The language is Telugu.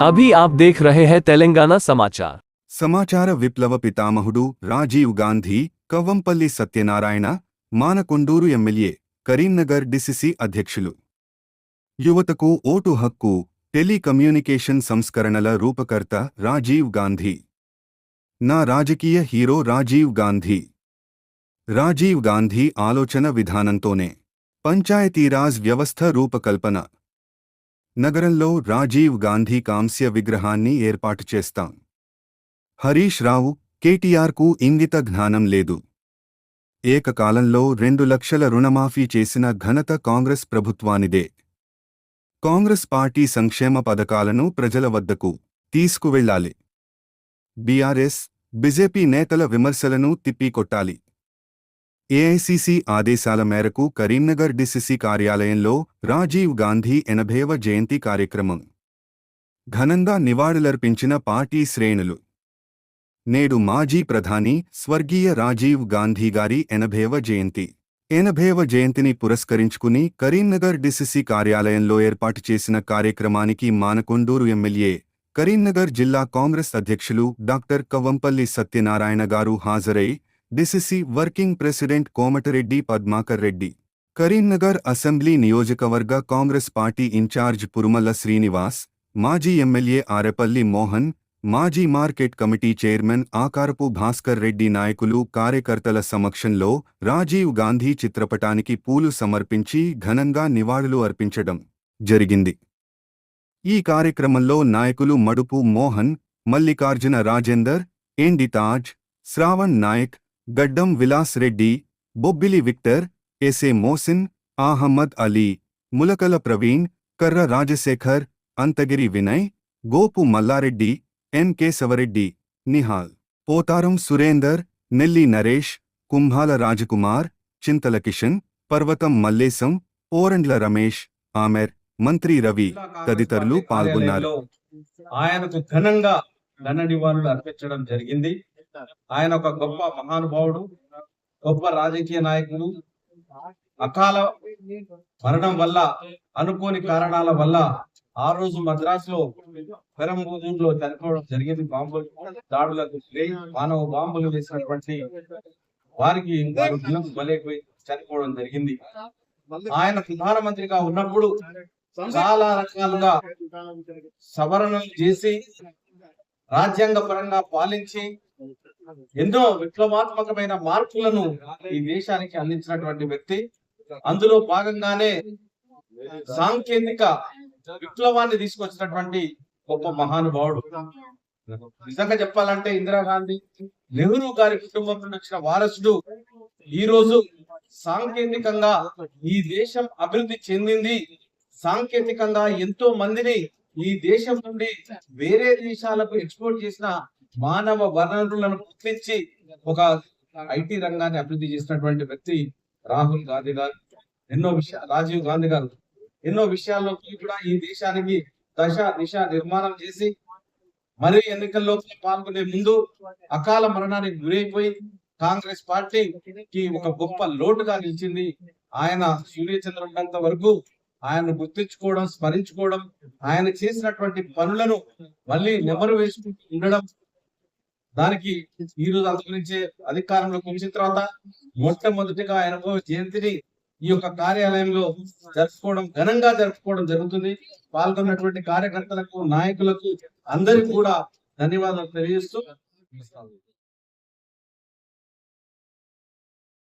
अभी आप देख रहे हैं तेलंगाना समाचार। సమాచార విప్లవ పితామహుడు రాజీవ్ గాంధీ కవ్వంపల్లి సత్యనారాయణ మానకొండూరు ఎమ్మెల్యే కరీంనగర్ డిసిసి అధ్యక్షులు. యువతకు ఓటు హక్కు టెలికమ్యూనికేషన్ సంస్కరణల రూపకర్త రాజీవ్ గాంధీ. నా రాజకీయ హీరో రాజీవ్ గాంధీ. రాజీవ్ గాంధీ ఆలోచన విధానంతోనే పంచాయతీరాజ్ వ్యవస్థ రూపకల్పన. నగరంలో రాజీవ్ గాంధీ కాంస్య విగ్రహాన్ని ఏర్పాటు చేస్తాం. హరీష్ రావు, కేటీఆర్కు ఇంగిత జ్ఞానం లేదు. ఏకకాలంలో 2 లక్షల రుణమాఫీ చేసిన ఘనత కాంగ్రెస్ ప్రభుత్వానిదే. కాంగ్రెస్ పార్టీ సంక్షేమ పథకాలను ప్రజల వద్దకు తీసుకువెళ్లాలి. బీఆర్ఎస్, బీజేపీ నేతల విమర్శలను తిప్పికొట్టాలి. ఏఐసీసీ ఆదేశాల మేరకు కరీంనగర్ డిసిసి కార్యాలయంలో రాజీవ్ గాంధీ 80వ జయంతి కార్యక్రమం ఘనంగా నివాళులర్పించిన పార్టీ శ్రేణులు. నేడు మాజీ ప్రధాని స్వర్గీయ రాజీవ్ గాంధీ గారి 80వ జయంతి. 80వ జయంతిని పురస్కరించుకుని కరీంనగర్ డిసిసి కార్యాలయంలో ఏర్పాటు చేసిన కార్యక్రమానికి మానకొండూరు ఎమ్మెల్యే, కరీంనగర్ జిల్లా కాంగ్రెస్ అధ్యక్షులు డాక్టర్ కవ్వంపల్లి సత్యనారాయణ గారు హాజరై DCC working president Komatireddy Padmakar Reddy, Karimnagar assembly నియోజకవర్గ కాంగ్రెస్ పార్టీ ఇన్ఛార్జ్ పురుమల్ల శ్రీనివాస్, మాజీ ఎమ్మెల్యే ఆరెపల్లి మోహన్, మాజీ మార్కెట్ కమిటీ చైర్మన్ ఆకారపు భాస్కర్ రెడ్డి నాయకులు కార్యకర్తల సమక్షంలో రాజీవ్ గాంధీ చిత్రపటానికి పూలు సమర్పించి ఘనంగా నివాళులు అర్పించడం జరిగింది. ఈ కార్యక్రమంలో నాయకులు మడుపు మోహన్, మల్లికార్జున రాజేందర్, ఎండి తాజ్, శ్రావణ్ నాయక్, గడ్డం విలాస్ రెడ్డి, బొబ్బిలి విక్టర్, ఎస్ఏ మోసిన్, అహమ్మద్ అలీ, ములకల ప్రవీణ్, కర్ర రాజశేఖర్, అంతగిరి వినయ్, గోపు మల్లారెడ్డి, ఎన్ కేశవరెడ్డి, నిహాల్, పోతారం సురేందర్, నెల్లి నరేష్, కుంభాల రాజకుమార్, చింతల కిషన్, పర్వతం మల్లేశం, ఓరండ్ల రమేష్, ఆమెర్, మంత్రి రవి తదితరులు పాల్గొన్నారు. ఆయనకు ఘనంగా ఘన నివాళులు అర్పించడం జరిగింది. ఆయన ఒక గొప్ప మహానుభావుడు, గొప్ప రాజకీయ నాయకుడు. అకాల మరణం వల్ల, అనుకోని కారణాల వల్ల ఆ రోజు మద్రాసులో పెరంబూరులో చనిపోవడం జరిగింది. బాంబులు దాడులకు మానవ బాంబులు వేసినటువంటి వారికి బలైపోయి చనిపోవడం జరిగింది. ఆయన ప్రధానమంత్రిగా ఉన్నప్పుడు చాలా రకాలుగా సవరణలు చేసి రాజ్యాంగ పరంగా పాలించి ఎన్నో విప్లవాత్మకమైన మార్పులను ఈ దేశానికి అందించినటువంటి వ్యక్తి. అందులో భాగంగానే సాంకేతిక విప్లవాన్ని తీసుకొచ్చినటువంటి గొప్ప మహానుభావుడు. నిజంగా చెప్పాలంటే ఇందిరాగాంధీ, నెహ్రూ గారి కుటుంబం నుండి వచ్చిన వారసుడు. ఈ రోజు సాంకేతికంగా ఈ దేశం అభివృద్ధి చెందింది. సాంకేతికంగా ఎంతో మందిని ఈ దేశం నుండి వేరే దేశాలకు ఎక్స్పోర్ట్ చేసిన మానవ వనరులను గుర్తించి ఒక ఐటీ రంగాన్ని అభివృద్ధి చేసినటువంటి వ్యక్తి రాహుల్ గాంధీ గారు. రాజీవ్ గాంధీ గారు ఎన్నో విషయాల్లో కూడా ఈ దేశానికి దిశ నిర్మాణం చేసి మరి ఎన్నికల్లో పాల్గొనే ముందు అకాల మరణానికి గురైపోయి కాంగ్రెస్ పార్టీకి ఒక గొప్ప లోటుగా నిలిచింది. ఆయన సూర్యచంద్ర ఉన్నంత వరకు ఆయన గుర్తించుకోవడం, స్మరించుకోవడం, ఆయన చేసినటువంటి పనులను మళ్ళీ నెమరు వేసుకుంటూ ఉండడం, దానికి ఈ రోజు అంతకుమించే అధికారంలోకి వచ్చిన తర్వాత మొట్టమొదటిగా ఆయన జయంతిని ఈ యొక్క కార్యాలయంలో ఘనంగా జరుపుకోవడం జరుగుతుంది. పాల్గొన్నటువంటి కార్యకర్తలకు, నాయకులకు అందరికీ కూడా ధన్యవాదాలు తెలియజేస్తూ